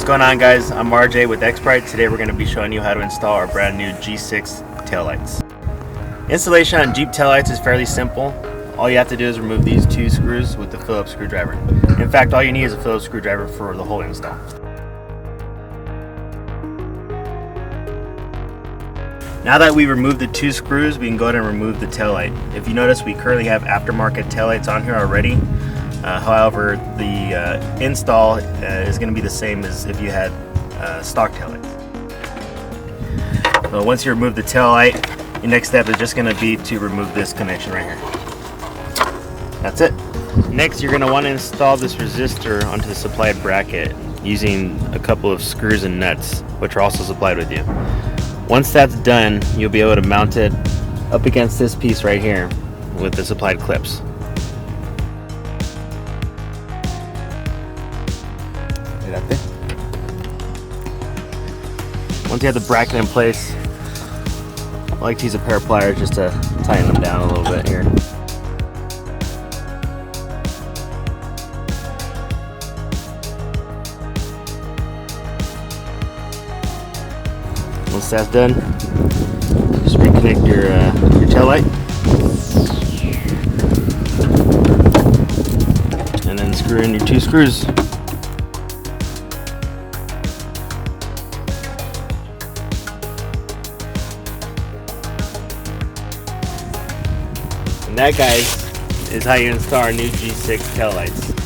going on, guys? I'm RJ with Xprite. Today we're going to be showing you how to install our brand new G6 taillights. Installation on Jeep taillights is fairly simple. All you have to do is remove these two screws with the Phillips screwdriver. In fact, all you need is a Phillips screwdriver for the whole install. Now that we removed the two screws, we can go ahead and remove the taillight. If you notice, we currently have aftermarket taillights on here already. However, the install is going to be the same as if you had stock taillights. So once you remove the taillight, your next step is just going to be to remove this connection right here. That's it. Next, you're going to want to install this resistor onto the supplied bracket using a couple of screws and nuts, which are also supplied with you. Once that's done, you'll be able to mount it up against this piece right here with the supplied clips. Once you have the bracket in place, I like to use a pair of pliers just to tighten them down a little bit here. Once that's done, just reconnect your tail light, and then screw in your two screws. And that, guys, is how you install our new G6 taillights.